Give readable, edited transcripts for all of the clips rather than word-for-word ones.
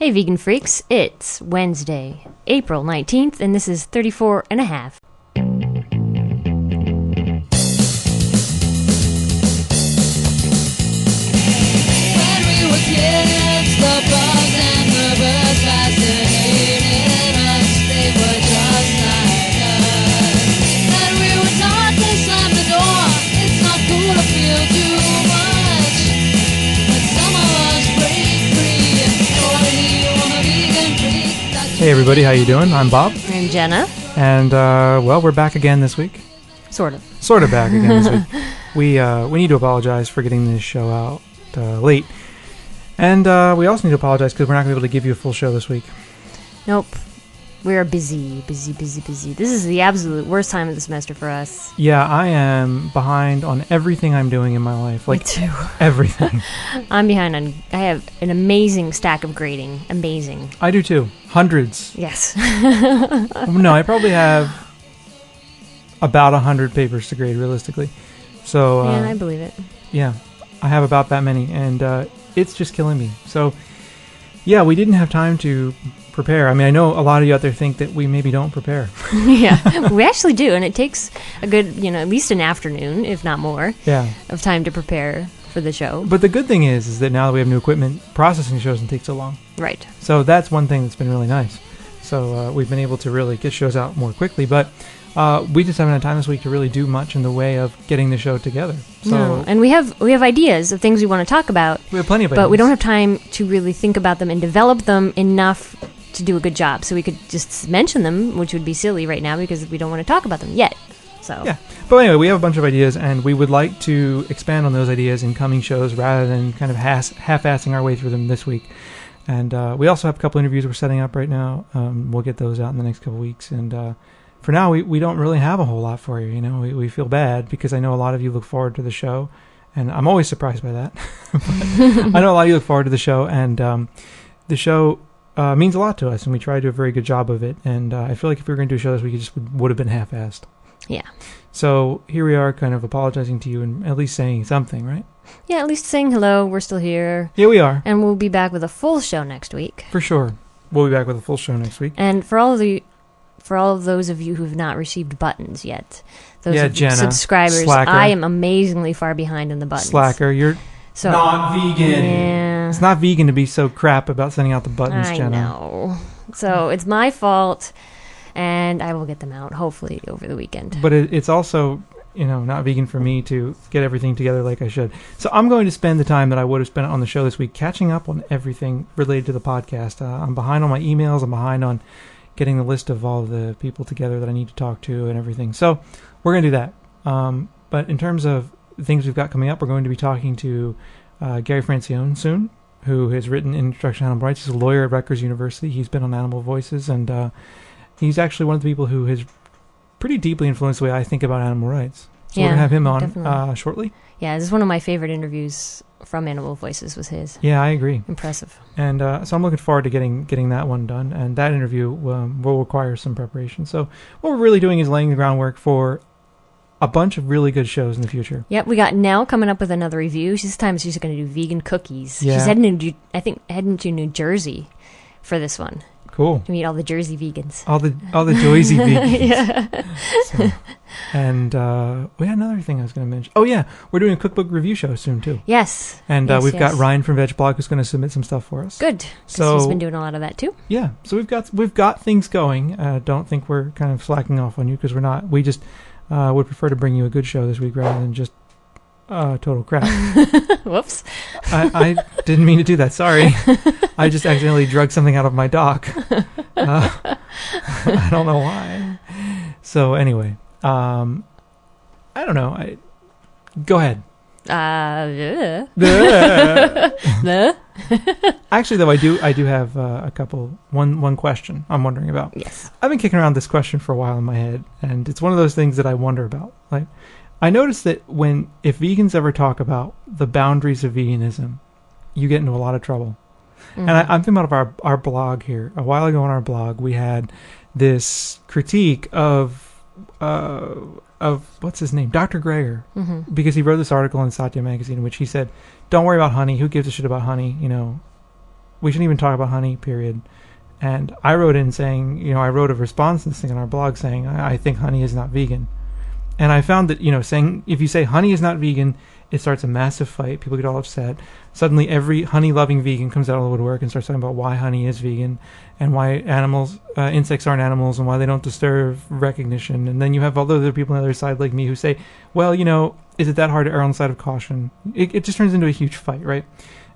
Hey vegan freaks, it's Wednesday, April 19th, and this is 34 and a half. When we were kids, the bugs and the birds fascinated us. They were just like us. And we were taught they slammed the door. It's not cool to feel too much, but some of us break free. On a vegan freak. Hey everybody, how you doing? I'm Bob. I'm Jenna. And, well, we're back again this week. Sort of. Sort of back again this week. We need to apologize for getting this show out late. And we also need to apologize because we're not going to be able to give you a full show this week. Nope. We're busy. This is the absolute worst time of the semester for us. Yeah, I am behind on everything I'm doing in my life. Like, Me too. Everything. I'm behind on... I have an amazing stack of grading. Amazing. I do too. Hundreds. Yes. No, I probably have about 100 papers to grade, realistically. So, Yeah, I believe it. Yeah, I have about that many, and it's just killing me. So, yeah, we didn't have time to prepare. I mean, I know a lot of you out there think that we maybe don't prepare. Yeah, we actually do, and it takes a good, at least an afternoon, if not more, of time to prepare for the show. But the good thing is that now that we have new equipment, processing shows doesn't take so long. Right. So that's one thing that's been really nice. So we've been able to really get shows out more quickly, but we just haven't had time this week to really do much in the way of getting the show together. So no. And we have ideas of things we want to talk about. We have plenty of ideas. But we don't have time to really think about them and develop them enough to do a good job. So we could just mention them, which would be silly right now because we don't want to talk about them yet. So yeah. But anyway, we have a bunch of ideas, and we would like to expand on those ideas in coming shows rather than kind of half-assing our way through them this week. And we also have a couple interviews we're setting up right now. We'll get those out in the next couple weeks. And for now, we don't really have a whole lot for you. We feel bad because I know a lot of you look forward to the show, and I'm always surprised by that. I know a lot of you look forward to the show, and the show means a lot to us, and we try to do a very good job of it. And I feel like if we were going to do a show this week, it just would have been half-assed. Yeah. So here we are, kind of apologizing to you and at least saying something, right? Yeah, at least saying hello. We're still here. Yeah, we are. And we'll be back with a full show next week. For sure. We'll be back with a full show next week. And for all of those of you who've not received buttons yet, those Jenna, subscribers, slacker. I am amazingly far behind in the buttons. Slacker, you're not vegan. Yeah. It's not vegan to be so crap about sending out the buttons, Jenna. I know. So it's my fault, and I will get them out, hopefully, over the weekend. But it's also, not vegan for me to get everything together like I should. So I'm going to spend the time that I would have spent on the show this week catching up on everything related to the podcast. I'm behind on my emails. I'm behind on getting the list of all the people together that I need to talk to and everything. So we're going to do that. But in terms of things we've got coming up, we're going to be talking to Gary Francione soon, who has written Introduction to Animal Rights. He's a lawyer at Rutgers University. He's been on Animal Voices, and he's actually one of the people who has pretty deeply influenced the way I think about animal rights. So we're going to have him on shortly. Yeah, this is one of my favorite interviews from Animal Voices was his. Yeah, I agree. Impressive. And so I'm looking forward to getting that one done. And that interview will require some preparation. So what we're really doing is laying the groundwork for a bunch of really good shows in the future. Yep, we got Nell coming up with another review. This time she's going to do vegan cookies. Yeah. She's heading to New Jersey for this one. Cool. To meet all the Jersey vegans. All the Joyzy vegans. Yeah. So, and we had another thing I was going to mention. Oh yeah, we're doing a cookbook review show soon too. Yes. And we've got Ryan from VegBlog who's going to submit some stuff for us. Good. So he's been doing a lot of that too. Yeah. So we've got things going. Don't think we're kind of slacking off on you because we're not. We just would prefer to bring you a good show this week rather than just total crap. Whoops. I didn't mean to do that. Sorry. I just accidentally drugged something out of my dock. I don't know why. So anyway, I don't know. Go ahead. Actually, though, I do have a couple. One question I'm wondering about. Yes. I've been kicking around this question for a while in my head, and it's one of those things that I wonder about. Like, I noticed that if vegans ever talk about the boundaries of veganism, you get into a lot of trouble. Mm-hmm. And I'm thinking about our blog here. A while ago on our blog, we had this critique of what's his name, Dr. Greger, because he wrote this article in Satya magazine in which he said, "Don't worry about honey. Who gives a shit about honey? we shouldn't even talk about honey, period. And I wrote in saying, you know, I wrote a response to this thing on our blog saying, I think honey is not vegan. And I found that, you know, saying, if you say honey is not vegan, it starts a massive fight. People get all upset. Suddenly every honey-loving vegan comes out of the woodwork and starts talking about why honey is vegan and why insects aren't animals and why they don't deserve recognition. And then you have all the other people on the other side like me who say, well, you know, is it that hard to err on the side of caution? It just turns into a huge fight, right?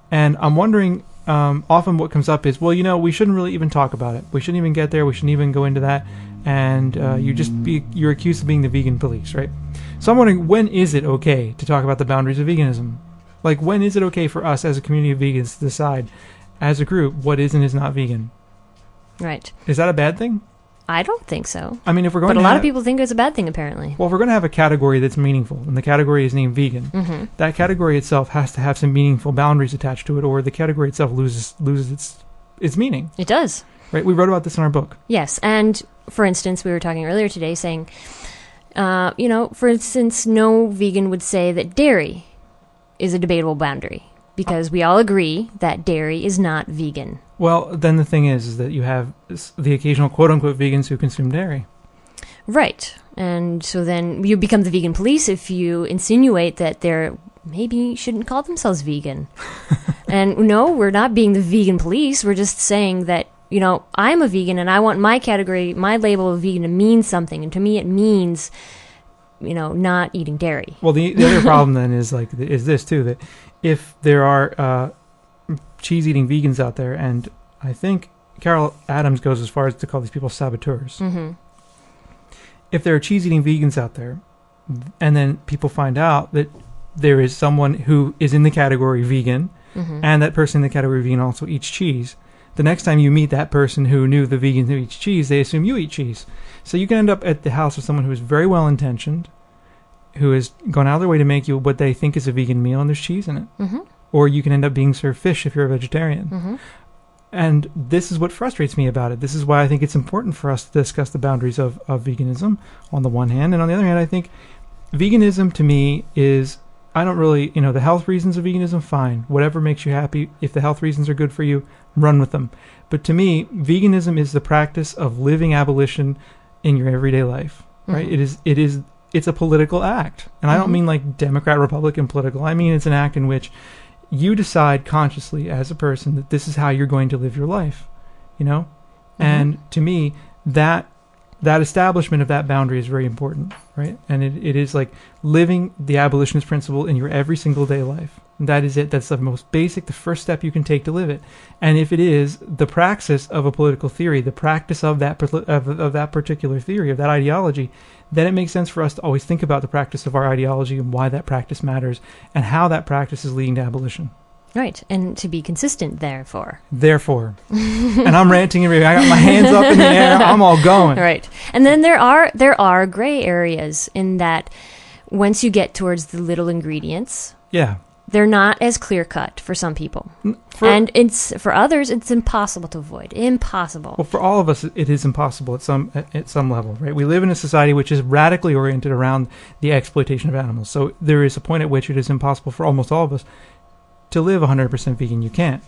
And I'm wondering, often what comes up is, well, you know, we shouldn't really even talk about it. We shouldn't even get there. We shouldn't even go into that. And you're accused of being the vegan police, right? So I'm wondering, when is it okay to talk about the boundaries of veganism? Like, when is it okay for us as a community of vegans to decide, as a group, what is and is not vegan? Right. Is that a bad thing? I don't think so. I mean, if we're going but to a lot of people think it's a bad thing, apparently. Well, if we're going to have a category that's meaningful, and the category is named vegan, that category itself has to have some meaningful boundaries attached to it, or the category itself loses its meaning. It does. Right? We wrote about this in our book. Yes, and for instance, we were talking earlier today saying, you know, for instance, no vegan would say that dairy is a debatable boundary, because we all agree that dairy is not vegan. Well, then the thing is that you have the occasional quote-unquote vegans who consume dairy. Right. And so then you become the vegan police if you insinuate that they're maybe shouldn't call themselves vegan. And no, we're not being the vegan police. We're just saying that, you know, I'm a vegan and I want my category, my label of vegan to mean something. And to me, it means, you know, not eating dairy. Well, the other problem then is this too, that if there are cheese-eating vegans out there, and I think Carol Adams goes as far as to call these people saboteurs. If there are cheese-eating vegans out there, and then people find out that there is someone who is in the category vegan, and that person in the category vegan also eats cheese, the next time you meet that person who knew the vegan who eats cheese, they assume you eat cheese. So you can end up at the house of someone who is very well-intentioned, who has gone out of their way to make you what they think is a vegan meal, and there's cheese in it. Or you can end up being served fish if you're a vegetarian. And this is what frustrates me about it. This is why I think it's important for us to discuss the boundaries of veganism on the one hand. And on the other hand, I think veganism to me is, I don't really, you know, the health reasons of veganism, fine. Whatever makes you happy. If the health reasons are good for you, run with them. But to me, veganism is the practice of living abolition in your everyday life, right? It's a political act. And I don't mean like Democrat, Republican political. I mean it's an act in which you decide consciously as a person that this is how you're going to live your life, you know? And to me, that establishment of that boundary is very important, right? And it is like living the abolitionist principle in your every single day life. And that is it. That's the most basic, the first step you can take to live it. And if it is the praxis of a political theory, the practice of that of that particular theory, of that ideology, then it makes sense for us to always think about the practice of our ideology and why that practice matters and how that practice is leading to abolition. Right, and to be consistent, therefore. And I'm ranting and raving. I got my hands up in the air. I'm all going. Right, and then there are gray areas in that once you get towards the little ingredients, they're not as clear cut for some people, and for others it's impossible to avoid. Impossible. Well, for all of us, it is impossible at some level, right? We live in a society which is radically oriented around the exploitation of animals. So there is a point at which it is impossible for almost all of us to live 100% vegan. You can't.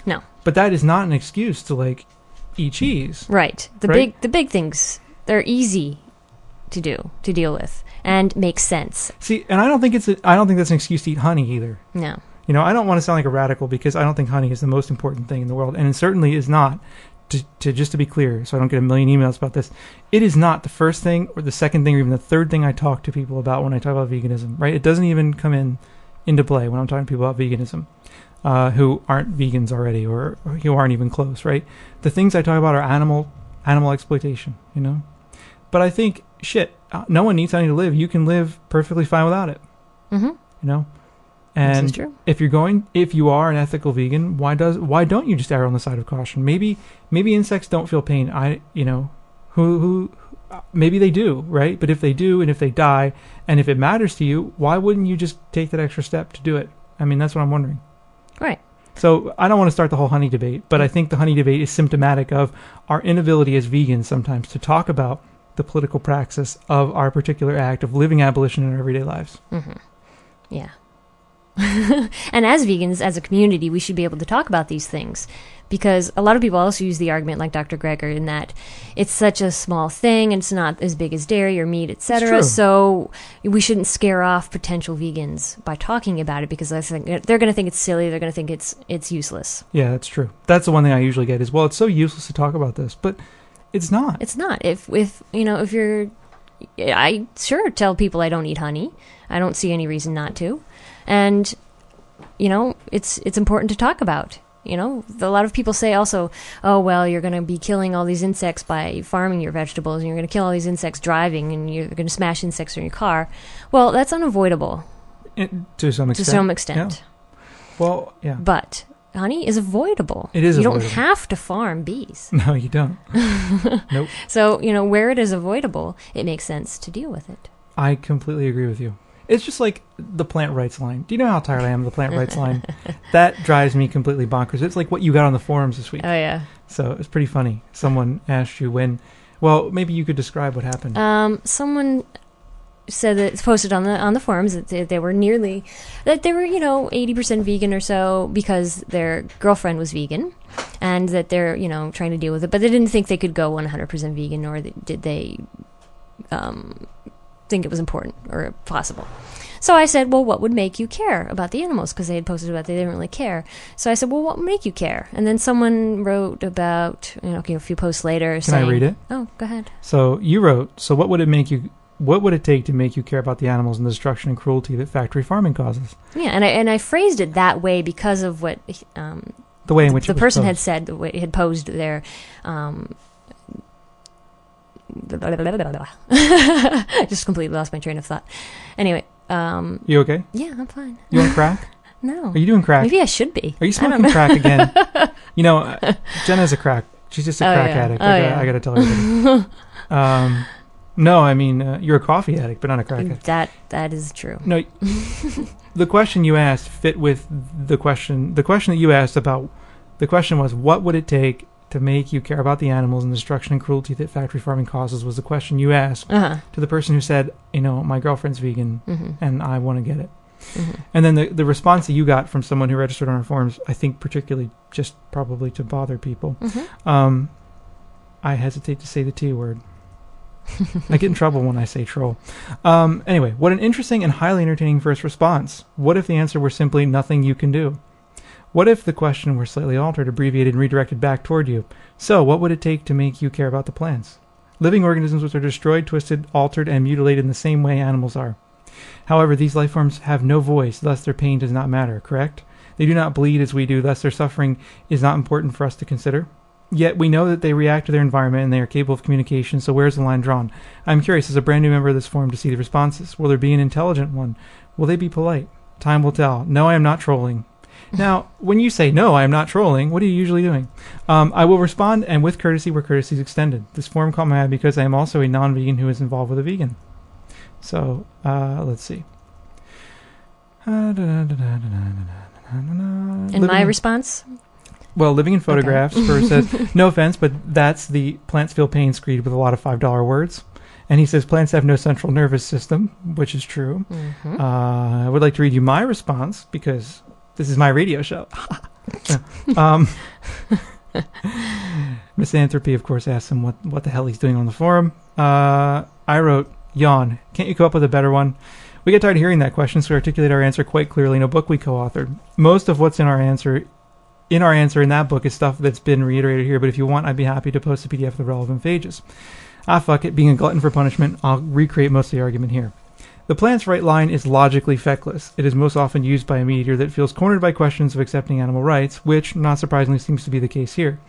No. But that is not an excuse to like eat cheese. Right. The big things, they're easy to deal with and make sense. See, and I don't think that's an excuse to eat honey either. No. You know, I don't want to sound like a radical because I don't think honey is the most important thing in the world, and it certainly is not. Just to be clear, so I don't get a million emails about this, it is not the first thing or the second thing or even the third thing I talk to people about when I talk about veganism, right? It doesn't even come into play when I'm talking to people about veganism who aren't vegans already or who aren't even close, right? The things I talk about are animal exploitation, you know? But I think, no one needs honey to live. You can live perfectly fine without it, you know? And this is true. If you are an ethical vegan, why don't you just err on the side of caution? Maybe insects don't feel pain. Maybe they do, right? But if they do, and if they die, and if it matters to you, why wouldn't you just take that extra step to do it? I mean, that's what I'm wondering. Right. So I don't want to start the whole honey debate, but I think the honey debate is symptomatic of our inability as vegans sometimes to talk about the political praxis of our particular act of living abolition in our everyday lives. Yeah. And as vegans, as a community, we should be able to talk about these things. Because a lot of people also use the argument, like Dr. Greger, in that it's such a small thing and it's not as big as dairy or meat, etc. So we shouldn't scare off potential vegans by talking about it, because I think they're going to think it's silly. They're going to think it's useless. Yeah, that's true. That's the one thing I usually get is, well, it's so useless to talk about this, but it's not. It's not. If you're, I sure tell people I don't eat honey. I don't see any reason not to, and it's important to talk about. A lot of people say also, oh, well, you're going to be killing all these insects by farming your vegetables, and you're going to kill all these insects driving, and you're going to smash insects in your car. Well, that's unavoidable. To some extent. To some extent. Yeah. Well, yeah. But honey is avoidable. It is avoidable. You don't have to farm bees. No, you don't. Nope. So, where it is avoidable, it makes sense to deal with it. I completely agree with you. It's just like the plant rights line. Do you know how tired I am of the plant rights line? That drives me completely bonkers. It's like what you got on the forums this week. Oh, yeah. So it's pretty funny. Someone asked you when... Well, maybe you could describe what happened. Someone said that it's posted on the forums that they were 80% vegan or so because their girlfriend was vegan, and that they're, trying to deal with it. But they didn't think they could go 100% vegan, nor did they... think it was important or possible. So I said, well, what would make you care about the animals? Because they had posted about they didn't really care. So I said, well, what would make you care? And then someone wrote about, a few posts later saying... Can I read it? Oh, go ahead. So you wrote, so what would it take to make you care about the animals and the destruction and cruelty that factory farming causes? Yeah, and I phrased it that way because of what... the way in which the person had said, the way it had posed their... just completely lost my train of thought. Anyway, you okay? Yeah, I'm fine. You on crack? No. Are you doing crack? Maybe I should be. Are you smoking crack again? Jenna's a crack. She's just a crack addict. I gotta tell everybody. No, I mean you're a coffee addict, but not a crack addict. That is true. No, the question you asked fit with the question. The question that you asked about the question was, what would it take to make you care about the animals and the destruction and cruelty that factory farming causes, was the question you asked to the person who said, my girlfriend's vegan and I want to get it. And then the response that you got from someone who registered on our forums, I think particularly just probably to bother people, I hesitate to say the T word. I get in trouble when I say troll. Anyway, what an interesting and highly entertaining first response. What if the answer were simply nothing you can do? What if the question were slightly altered, abbreviated, and redirected back toward you? So, what would it take to make you care about the plants? Living organisms which are destroyed, twisted, altered, and mutilated in the same way animals are. However, these life forms have no voice, thus their pain does not matter, correct? They do not bleed as we do, thus their suffering is not important for us to consider. Yet we know that they react to their environment and they are capable of communication, so where's the line drawn? I'm curious, as a brand new member of this forum, to see the responses. Will there be an intelligent one? Will they be polite? Time will tell. No, I am not trolling. Now, when you say, no, I am not trolling, what are you usually doing? I will respond, and with courtesy where courtesy is extended. This forum caught my eye because I am also a non-vegan who is involved with a vegan. So, let's see. And my response? Well, living in photographs, Spur says, no offense, but that's the plants feel pain screed with a lot of $5 words. And he says plants have no central nervous system, which is true. I would like to read you my response because this is my radio show. Misanthropy, of course, asks him what the hell he's doing on the forum. I wrote, yawn. Can't you come up with a better one? We get tired of hearing that question, so we articulate our answer quite clearly in a book we co-authored. Most of what's in our answer in that book is stuff that's been reiterated here, but if you want, I'd be happy to post a PDF of the relevant pages. Fuck it. Being a glutton for punishment, I'll recreate most of the argument here. The plant's right line is logically feckless. It is most often used by a meat-eater that feels cornered by questions of accepting animal rights, which, not surprisingly, seems to be the case here,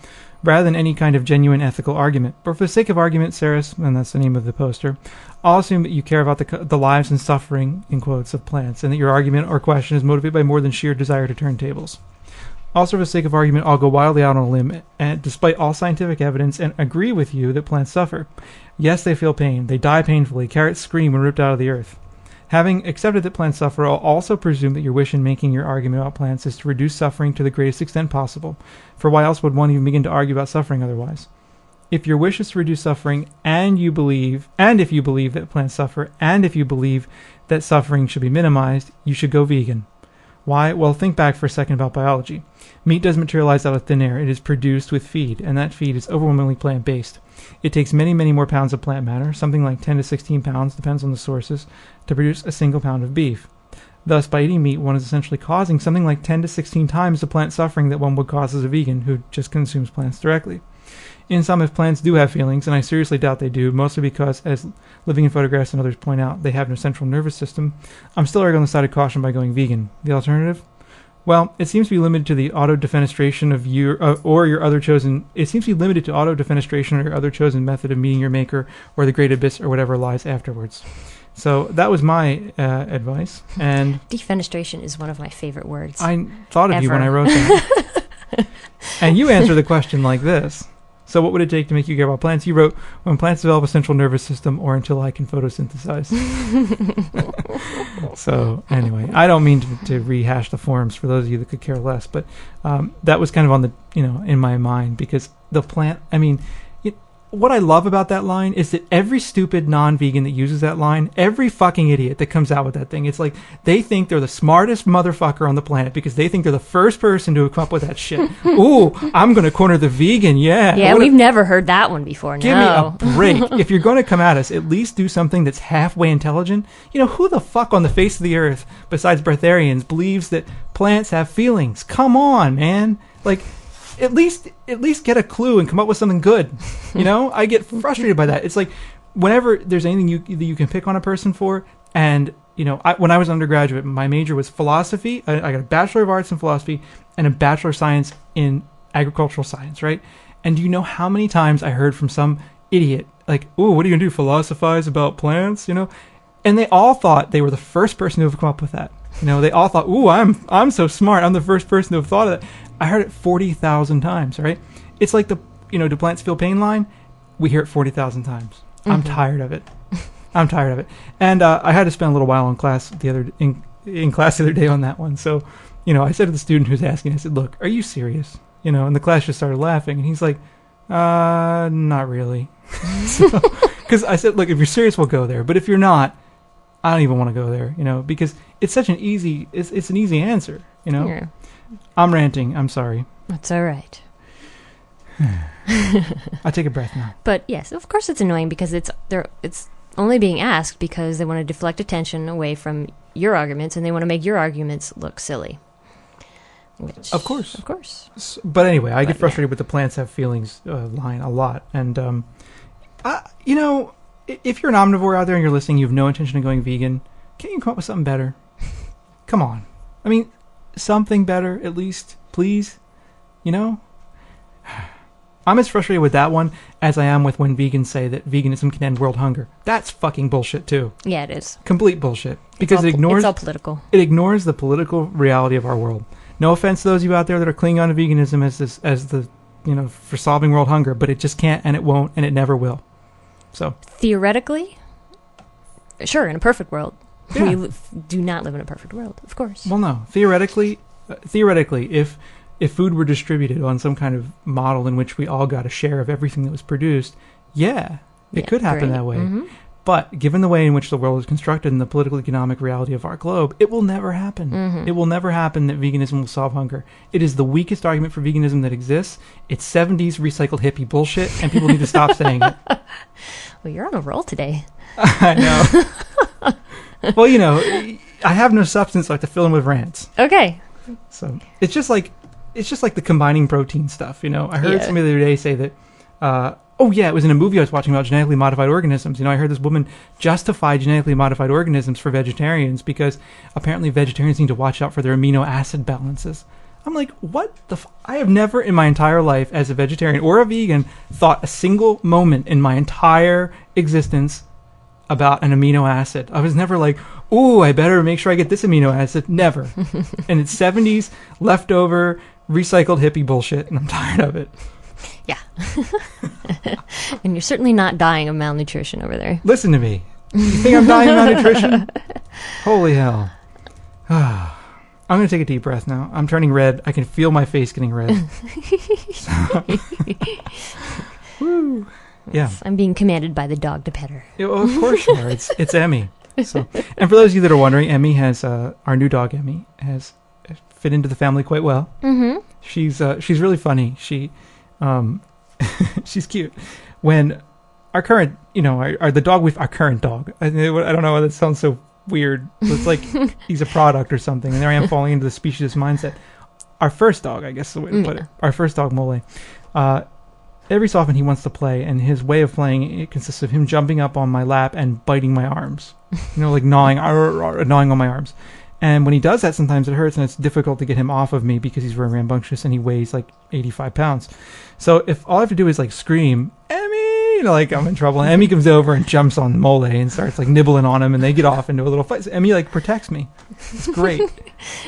rather than any kind of genuine ethical argument. But for the sake of argument, Saris, and that's the name of the poster, I'll assume that you care about the lives and suffering, in quotes, of plants, and that your argument or question is motivated by more than sheer desire to turn tables. Also, for the sake of argument, I'll go wildly out on a limb, and despite all scientific evidence, and agree with you that plants suffer. Yes, they feel pain. They die painfully. Carrots scream when ripped out of the earth. Having accepted that plants suffer, I'll also presume that your wish in making your argument about plants is to reduce suffering to the greatest extent possible, for why else would one even begin to argue about suffering otherwise? If your wish is to reduce suffering, and if you believe that plants suffer, and if you believe that suffering should be minimized, you should go vegan. Why? Well, think back for a second about biology. Meat doesn't materialize out of thin air. It is produced with feed, and that feed is overwhelmingly plant-based. It takes many, many more pounds of plant matter, something like 10 to 16 pounds, depends on the sources, to produce a single pound of beef. Thus, by eating meat, one is essentially causing something like 10 to 16 times the plant suffering that one would cause as a vegan who just consumes plants directly. In some, if plants do have feelings, and I seriously doubt they do, mostly because, as Living in Photographs and others point out, they have no central nervous system, I'm still erring on the side of caution by going vegan. The alternative? Well, it seems to be limited to the auto-defenestration of your other chosen. It seems to be limited to auto-defenestration or your other chosen method of meeting your maker, or the great abyss, or whatever lies afterwards. So that was my advice. And defenestration is one of my favorite words. I thought of ever. you when I wrote that. And you answered the question like this. So what would it take to make you care about plants? You wrote, when plants develop a central nervous system or until I can photosynthesize. So anyway, I don't mean to rehash the forums for those of you that could care less, but that was kind of on the, in my mind, because the plant, what I love about that line is that every stupid non-vegan that uses that line, every fucking idiot that comes out with that thing, it's like they think they're the smartest motherfucker on the planet because they think they're the first person to have come up with that shit. Ooh, I'm going to corner the vegan, yeah. Yeah, we've never heard that one before, Give me a break. If you're going to come at us, at least do something that's halfway intelligent. Who the fuck on the face of the earth, besides breatharians, believes that plants have feelings? Come on, man. Like, at least get a clue and come up with something good. I get frustrated by that. It's like whenever there's anything you can pick on a person for, and when I was undergraduate, my major was philosophy. I got a Bachelor of Arts in philosophy and a Bachelor of Science in agricultural science, right? And do you know how many times I heard from some idiot like, "Ooh, what are you gonna do? Philosophize about plants?" And they all thought they were the first person to have come up with that. They all thought, "Ooh, I'm so smart. I'm the first person to have thought of that." I heard it 40,000 times, right? It's like the, do plants feel pain line? We hear it 40,000 times. Mm-hmm. I'm tired of it. And I had to spend a little while in class in class the other day on that one. So, I said to the student who's asking, I said, "Look, are you serious?" And the class just started laughing. And he's like, not really. Because I said, "Look, if you're serious, we'll go there. But if you're not, I don't even want to go there, because it's such an easy, it's an easy answer, Yeah. I'm ranting. I'm sorry. That's all right. I take a breath now. But yes, of course it's annoying because it's only being asked because they want to deflect attention away from your arguments and they want to make your arguments look silly. Of course. But anyway, I get frustrated with the plants have feelings line a lot. And, if you're an omnivore out there and you're listening, you have no intention of going vegan, can't you come up with something better? Come on. Something better, at least, please. I'm as frustrated with that one as I am with when vegans say that veganism can end world hunger. That's fucking bullshit, too. Yeah, it is. Complete bullshit. Because it's all political. It ignores the political reality of our world. No offense to those of you out there that are clinging on to veganism as the for solving world hunger, but it just can't, and it won't, and it never will. So theoretically, sure, in a perfect world. Yeah. We do not live in a perfect world, of course. Well, no. Theoretically, if food were distributed on some kind of model in which we all got a share of everything that was produced, it could happen that way. Mm-hmm. But given the way in which the world is constructed and the political economic reality of our globe, it will never happen. Mm-hmm. It will never happen that veganism will solve hunger. It is the weakest argument for veganism that exists. It's 70s recycled hippie bullshit, and people need to stop saying it. Well, you're on a roll today. I know. Well, I have no substance, so I have to fill in with rants. Okay. So it's just like the combining protein stuff. I heard somebody the other day say that. It was in a movie I was watching about genetically modified organisms. I heard this woman justify genetically modified organisms for vegetarians because apparently vegetarians need to watch out for their amino acid balances. I'm like, what the I have never in my entire life as a vegetarian or a vegan thought a single moment in my entire existence about an amino acid. I was never like, ooh, I better make sure I get this amino acid. Never. And it's 70s leftover recycled hippie bullshit, and I'm tired of it. Yeah. And you're certainly not dying of malnutrition over there. Listen to me. You think I'm dying of malnutrition? Holy hell. I'm going to take a deep breath now. I'm turning red. I can feel my face getting red. Woo. Yeah. I'm being commanded by the dog to pet her. Yeah, well, of course you are. It's Emmy. So, and for those of you that are wondering, Emmy has our new dog. Emmy has fit into the family quite well. Mm-hmm. She's really funny. She's cute. When our current, our current dog. I don't know why that sounds so weird. It's like he's a product or something. And there I am falling into the speciesist mindset. Our first dog, I guess is the way to put it. Our first dog, Mole. Every so often he wants to play, and his way of playing, it consists of him jumping up on my lap and biting my arms. Like gnawing on my arms. And when he does that, sometimes it hurts, and it's difficult to get him off of me because he's very rambunctious and he weighs like 85 pounds. So if all I have to do is like scream, Emmy, like I'm in trouble, and Emmy comes over and jumps on Mole and starts like nibbling on him, and they get off into a little fight. So Emmy like protects me. It's great.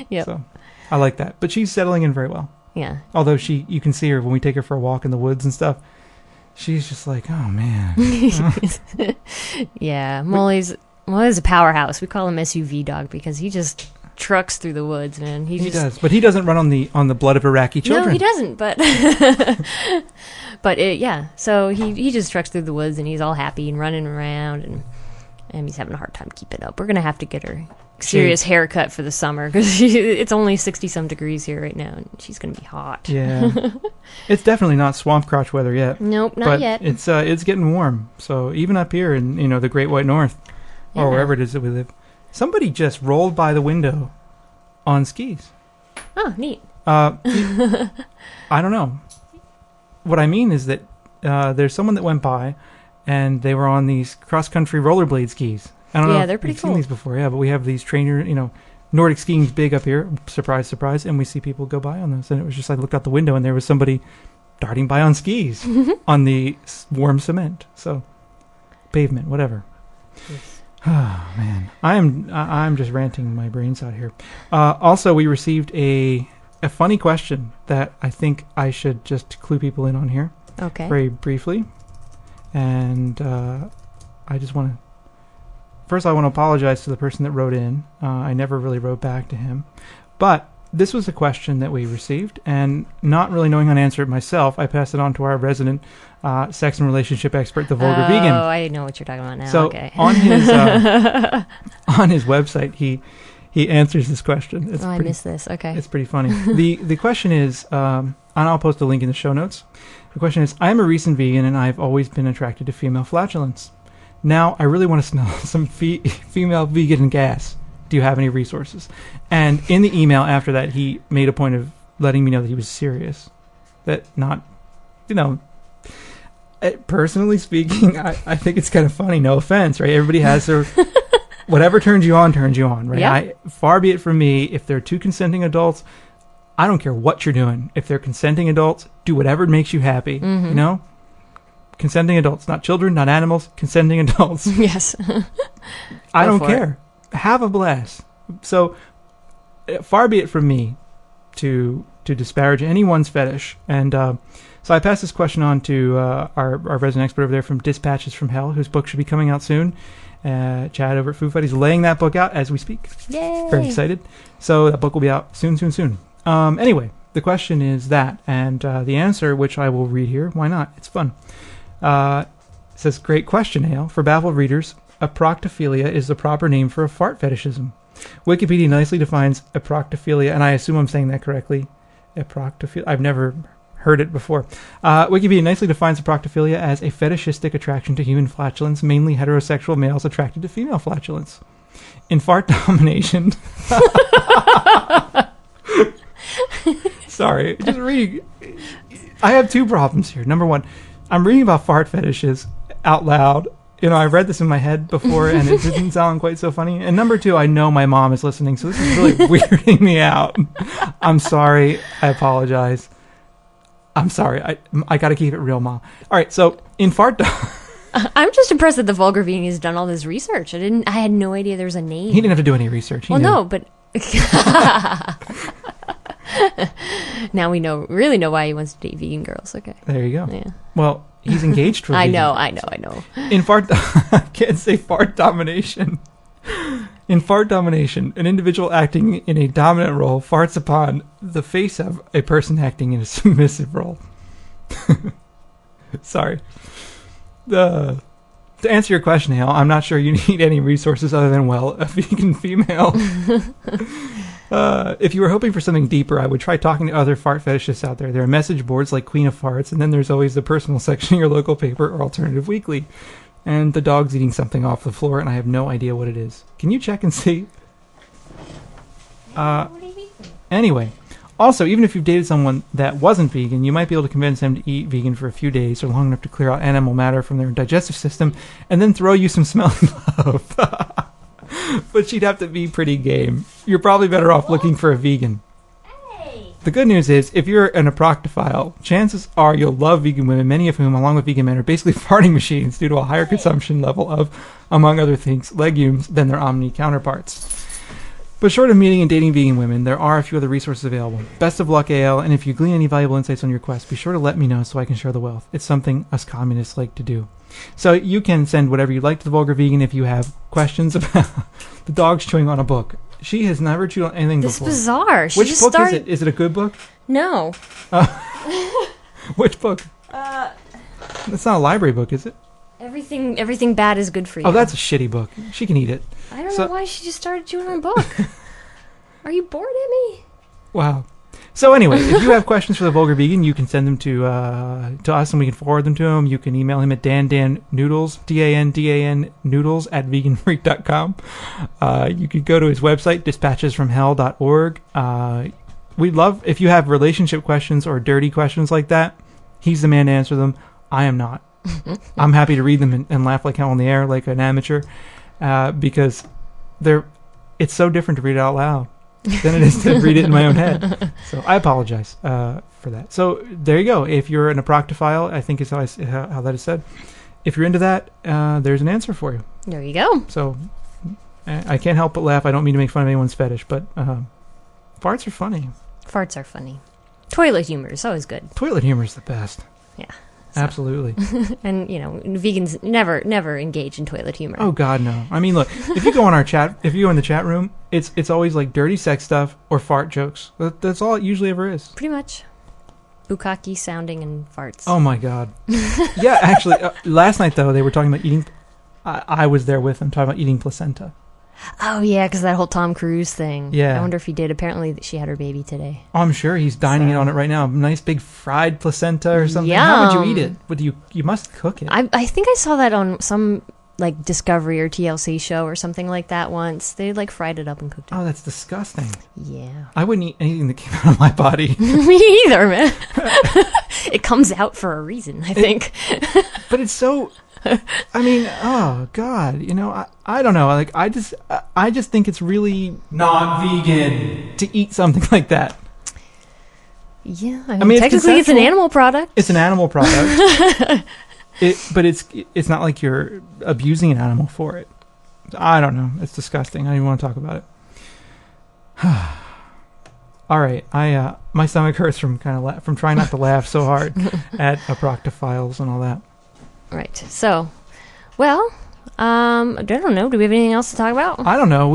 Yep. So I like that. But she's settling in very well. Yeah. Although you can see her when we take her for a walk in the woods and stuff. She's just like, oh man. Yeah, Mole's a powerhouse. We call him SUV dog because he just trucks through the woods, man. He does, but he doesn't run on the blood of Iraqi children. No, he doesn't. But yeah. So he just trucks through the woods, and he's all happy and running around, and he's having a hard time keeping up. We're gonna have to get her serious haircut for the summer because it's only 60-some degrees here right now, and she's gonna be hot. Yeah, it's definitely not swamp crotch weather yet. Nope, not yet. It's getting warm. So even up here in the Great White North, or wherever it is that we live, somebody just rolled by the window on skis. Oh, neat. I don't know. What I mean is that there's someone that went by, and they were on these cross-country rollerblade skis. I don't know. Yeah, they're pretty cool. Seen these before, yeah, but we have these trainer, Nordic skiing's big up here. Surprise, surprise, and we see people go by on those. And it was just, I looked out the window, and there was somebody darting by on skis on the warm cement. So, pavement, whatever. Yes. Oh man, I'm just ranting my brains out here. Also, we received a funny question that I think I should just clue people in on here. Okay. Very briefly, and I just want to. First, I want to apologize to the person that wrote in. I never really wrote back to him, but this was a question that we received, and not really knowing how to answer it myself, I passed it on to our resident sex and relationship expert, the Vulgar Vegan. Oh, I know what you're talking about now. So okay. on his website, he answers this question. I missed this. Okay. It's pretty funny. The question is, and I'll post a link in the show notes. The question is, I am a recent vegan, and I've always been attracted to female flatulence. Now, I really want to smell some female vegan gas. Do you have any resources? And in the email after that, he made a point of letting me know that he was serious. That not, personally speaking, I think it's kind of funny. No offense, right? Everybody has their, whatever turns you on, right? Yeah. Far be it from me, if they're two consenting adults, I don't care what you're doing. If they're consenting adults, do whatever makes you happy, Consenting adults, not children, not animals, consenting adults. Yes. I don't care. Have a blast. So, far be it from me to disparage anyone's fetish. And so I passed this question on to our resident expert over there from Dispatches from Hell, whose book should be coming out soon. Chad over at Food Fight. He's laying that book out as we speak. Yay! Very excited. So that book will be out soon. Anyway, the question is that, and the answer, which I will read here. Why not? It's fun. It says, great question, Hale. For baffled readers, aproctophilia is the proper name for a fart fetishism. Wikipedia nicely defines aproctophilia, and I assume I'm saying that correctly. Aproctophilia. I've never heard it before. Wikipedia nicely defines aproctophilia as a fetishistic attraction to human flatulence, mainly heterosexual males attracted to female flatulence. In fart domination... Sorry, just reading. I have two problems here. Number one, I'm reading about fart fetishes out loud. I read this in my head before, and it didn't sound quite so funny. And number two, I know my mom is listening, so this is really weirding me out. I'm sorry. I apologize. I'm sorry. I got to keep it real, Mom. All right, so in fart... I'm just impressed that the Vulgar Vegan has done all this research. I had no idea there was a name. He didn't have to do any research. He knew. No, but... Now we really know why he wants to date vegan girls. Okay. There you go. Yeah. Well, he's engaged for I vegan. know. In fart... I can't say fart domination. In fart domination, an individual acting in a dominant role farts upon the face of a person acting in a submissive role. Sorry. To answer your question, Hale, I'm not sure you need any resources other than, a vegan female. If you were hoping for something deeper, I would try talking to other fart fetishists out there. There are message boards like Queen of Farts, and then there's always the personal section in your local paper or Alternative Weekly. And the dog's eating something off the floor, and I have no idea what it is. Can you check and see? Anyway, also, even if you've dated someone that wasn't vegan, you might be able to convince them to eat vegan for a few days or long enough to clear out animal matter from their digestive system, and then throw you some smelly love. But she'd have to be pretty game. You're probably better off looking for a vegan. The good news is, if you're an aproctophile, chances are you'll love vegan women, many of whom, along with vegan men, are basically farting machines due to a higher consumption level of, among other things, legumes than their omni counterparts. But short of meeting and dating vegan women, there are a few other resources available. Best of luck, AL, and if you glean any valuable insights on your quest, be sure to let me know so I can share the wealth. It's something us communists like to do. So you can send whatever you'd like to the Vulgar Vegan if you have questions about the dog's chewing on a book. She has never chewed on anything This before. is bizarre. She Which just book started... is it? Is it a good book? No. Which book? That's not a library book, is it? Everything bad is good for you. Oh, that's a shitty book. She can eat it. I don't know why she just started chewing on a book. Are you bored at me? Wow. So anyway, if you have questions for the Vulgar Vegan, you can send them to us and we can forward them to him. You can email him at dannoodles, DANDAN noodles at veganfreak.com. You could go to his website, dispatchesfromhell.org. We'd love, if you have relationship questions or dirty questions like that, he's the man to answer them. I am not. I'm happy to read them and laugh like hell on the air like an amateur because it's so different to read it out loud than it is to read it in my own head. So I apologize for that. So there you go. If you're an aproctophile, I think is how that is said. If you're into that, there's an answer for you. There you go. So I can't help but laugh. I don't mean to make fun of anyone's fetish, but farts are funny. Farts are funny. Toilet humor is always good. Toilet humor is the best. Yeah. So. Absolutely. And, vegans never engage in toilet humor. Oh, God, no. I mean, look, if you go on our chat, if you go in the chat room, it's always like dirty sex stuff or fart jokes. That's all it usually ever is. Pretty much. Bukkake sounding and farts. Oh, my God. Yeah, actually, last night, though, they were talking about eating... I was there with them talking about eating placenta. Oh, yeah, because that whole Tom Cruise thing. Yeah. I wonder if he did. Apparently, she had her baby today. Oh, I'm sure he's dining on it right now. Nice big fried placenta or something. Yum. How would you eat it? You must cook it. I think I saw that on some Discovery or TLC show or something like that once. They fried it up and cooked it. Oh, that's disgusting. Yeah. I wouldn't eat anything that came out of my body. Me either, man. It comes out for a reason, I think. But it's so... I mean, oh God, I don't know. I just think it's really not vegan to eat something like that. Yeah, I mean technically it's an animal product. It's an animal product. But it's not like you're abusing an animal for it. I don't know. It's disgusting. I don't even want to talk about it. All right, my stomach hurts from from trying not to laugh so hard at aproctophiles and all that. Right. So, well, I don't know. Do we have anything else to talk about? I don't know.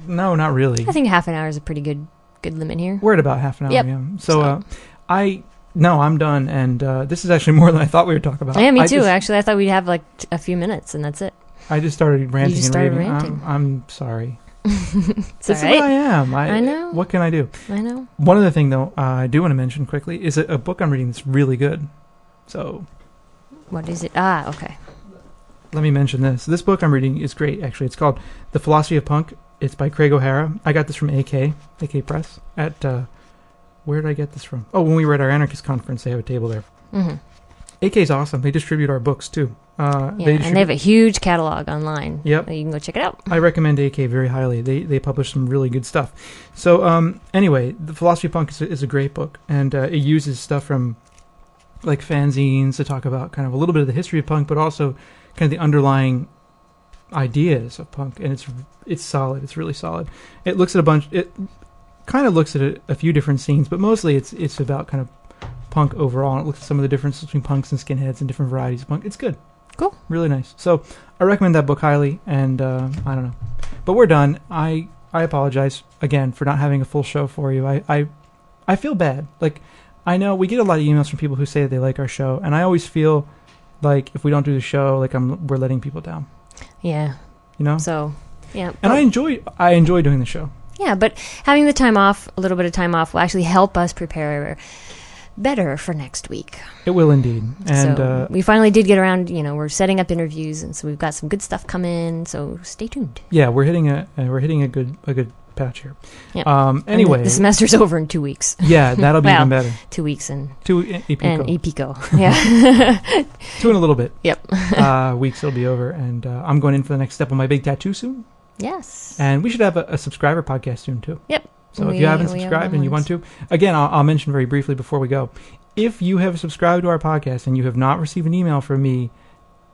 No, not really. I think half an hour is a pretty good limit here. We're at about half an hour. Yep. Yeah. So, I'm done, and this is actually more than I thought we were talking about. Yeah, me too. Actually, I thought we'd have a few minutes, and that's it. I just started ranting you just and started raving. ranting. I'm sorry. It's This all right. is what I am. I know. What can I do? I know. One other thing, though, I do want to mention quickly is a book I'm reading that's really good. So... What is it? Ah, okay. Let me mention this. This book I'm reading is great, actually. It's called The Philosophy of Punk. It's by Craig O'Hara. I got this from AK Press. Where did I get this from? Oh, when we were at our anarchist conference, they have a table there. Mm-hmm. AK's awesome. They distribute our books, too. And they have a huge catalog online. Yep. You can go check it out. I recommend AK very highly. They publish some really good stuff. So, anyway, The Philosophy of Punk is a great book, and it uses stuff from... fanzines to talk about kind of a little bit of the history of punk, but also kind of the underlying ideas of punk. And it's solid. It's really solid. It looks at it kind of looks at a few different scenes, but mostly it's about kind of punk overall. And it looks at some of the differences between punks and skinheads and different varieties of punk. It's good. Cool. Really nice. So I recommend that book highly, and I don't know. But we're done. I apologize again for not having a full show for you. I feel bad. I know we get a lot of emails from people who say that they like our show, and I always feel like if we don't do the show, we're letting people down. Yeah. You know? So, yeah. And I enjoy doing the show. Yeah, but having the time off, a little bit of time off, will actually help us prepare better for next week. It will indeed. And so we finally did get around, we're setting up interviews, and so we've got some good stuff coming, so stay tuned. Yeah, we're hitting a good patch here. Yeah. Anyway, the semester's over in 2 weeks. Yeah, that'll be even better. 2 weeks and 2 epico. And epico. Yeah. 2 in a little bit. Yep. Weeks it'll be over, and I'm going in for the next step on my big tattoo soon. Yes. And we should have a subscriber podcast soon too. Yep. So if you haven't subscribed and you want to, again, I'll mention very briefly before we go. If you have subscribed to our podcast and you have not received an email from me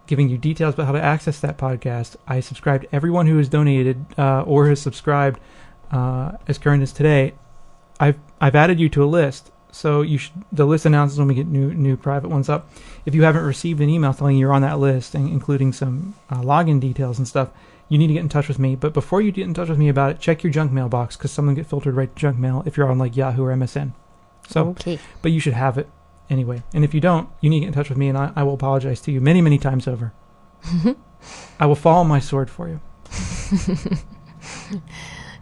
giving you details about how to access that podcast, I subscribe to everyone who has donated or has subscribed as current as today. I've added you to a list, so the list announces when we get new private ones up. If you haven't received an email telling you you're on that list, and including some login details and stuff, you need to get in touch with me. But before you get in touch with me about it, check your junk mail box, because some of them get filtered right to junk mail if you're on like Yahoo or MSN. So, okay. But you should have it anyway. And if you don't, you need to get in touch with me, and I will apologize to you many, many times over. I will fall on my sword for you.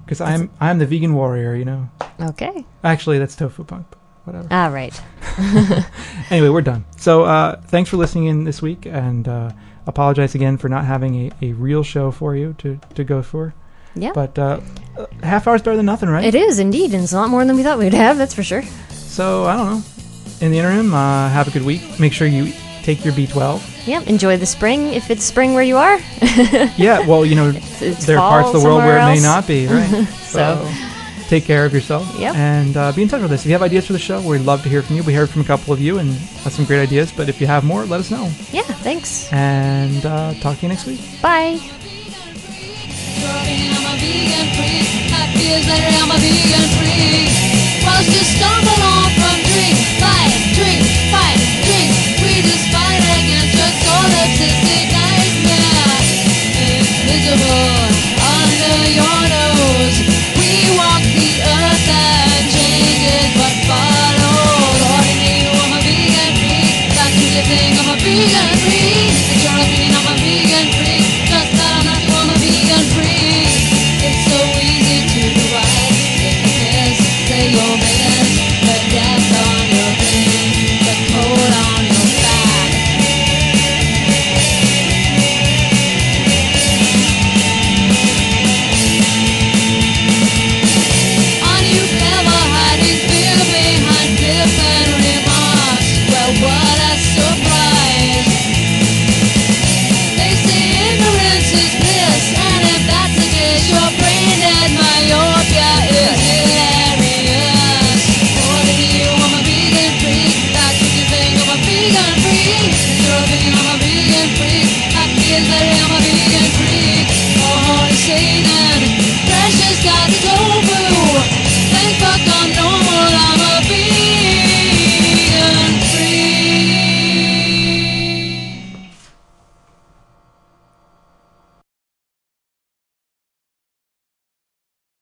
Because I'm the vegan warrior, Okay. Actually, that's Tofu Punk, but whatever. All right. Anyway, we're done. So thanks for listening in this week, and apologize again for not having a real show for you to go for. Yeah. But half hour's better than nothing, right? It is, indeed, and it's a lot more than we thought we'd have, that's for sure. So, I don't know. In the interim, have a good week. Make sure you take your B12. Yeah, enjoy the spring, if it's spring where you are. Yeah, well, it's there are parts of the world where else. it may not be, right? So take care of yourself. Yep. And be in touch with us. If you have ideas for the show, we'd love to hear from you. We heard from a couple of you and have some great ideas, but if you have more, let us know. Yeah, thanks. And talk to you next week. Bye. I'm a vegan freak. Happy as I'm a vegan freak. Was just stumble on from drink, fight, drink, fight, drink. We just fight against your solipsistic nightmare. Invisible under your nose. We walk the earth and change it, but follow. According to you, I'm a vegan freak. That's what you think, I'm a vegan freak.